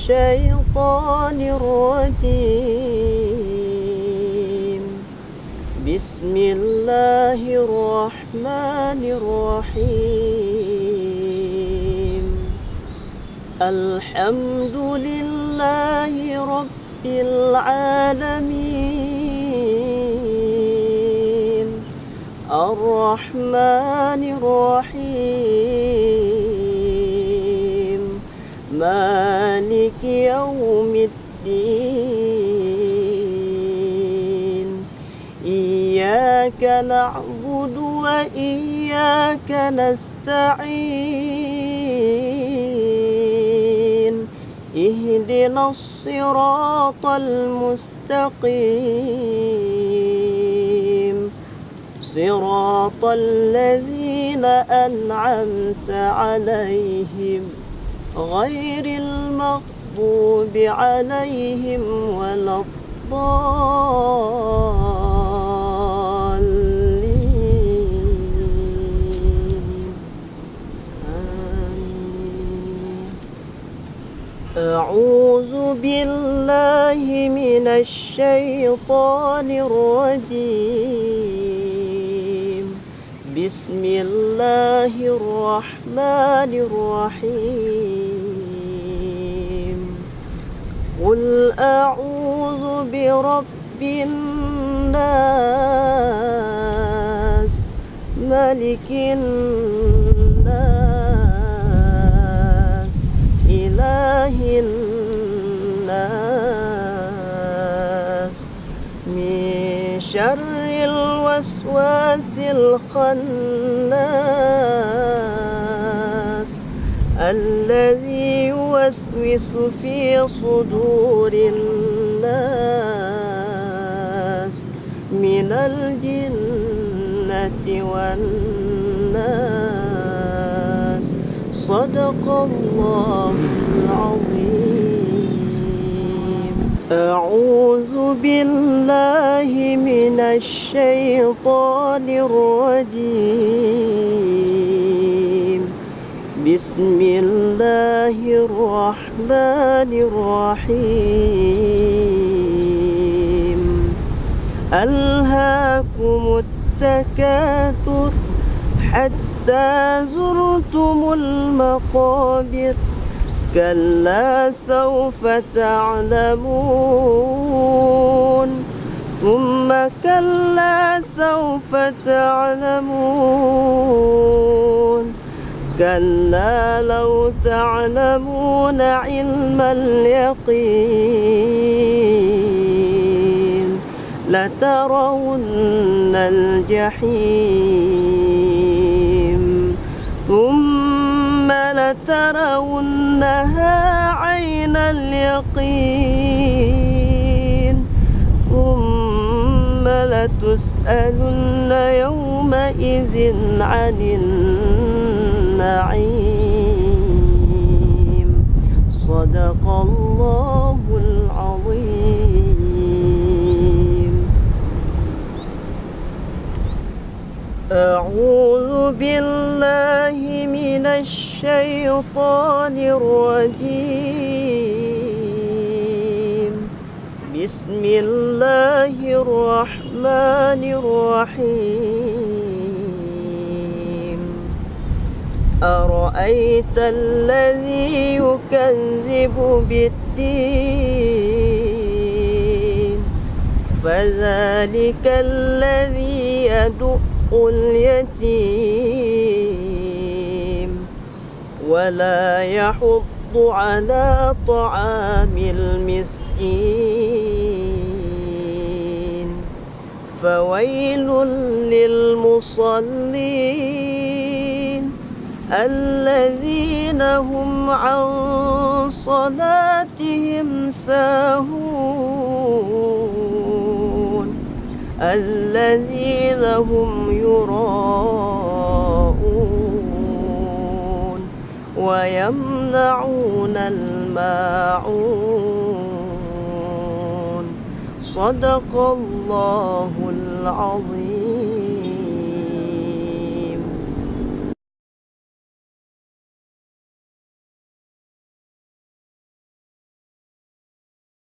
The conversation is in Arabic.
الشيطان الرجيم. بسم الله الرحمن الرحيم. الحمد لله رب العالمين الرحمن الرحيم مالك يوم الدين. إياك نعبد وإياك نستعين. اهدنا الصراط المستقيم صراط الذين أنعمت عليهم غير المغضوب عليهم ولا الضالين. آمين. أعوذ بالله من الشيطان الرجيم. بسم الله الرحمن الرحيم. قل أعوذ برب الناس ملك الناس إله الناس من شر الوسواس الخناس الذي يوسوس في صدور الناس من الجنة والناس. صدق الله العظيم. أعوذ بالله من الشيطان الرجيم. بسم الله الرحمن الرحيم. ألهاكم التكاثر حتى زرتم المقابر. كلا سوف تعلمون ثم كلا سوف تعلمون. كلا لو تعلمون علم اليقين لترون الجحيم ثم لترونها عين اليقين ثم لتسألن يومئذ عن النعيم. صدق الله العظيم. أعوذ بالله من الشيطان الرجيم. بسم الله الرحمن الرحيم. أرأيت الذي يكذب بالدين فذلك الذي يدع اليتيم ولا يحض على طعام المسكين. فويل للمصلين الذين هم عن صلاتهم ساهون الذين هم يراءون ويمنعون الماعون. صدق الله العظيم.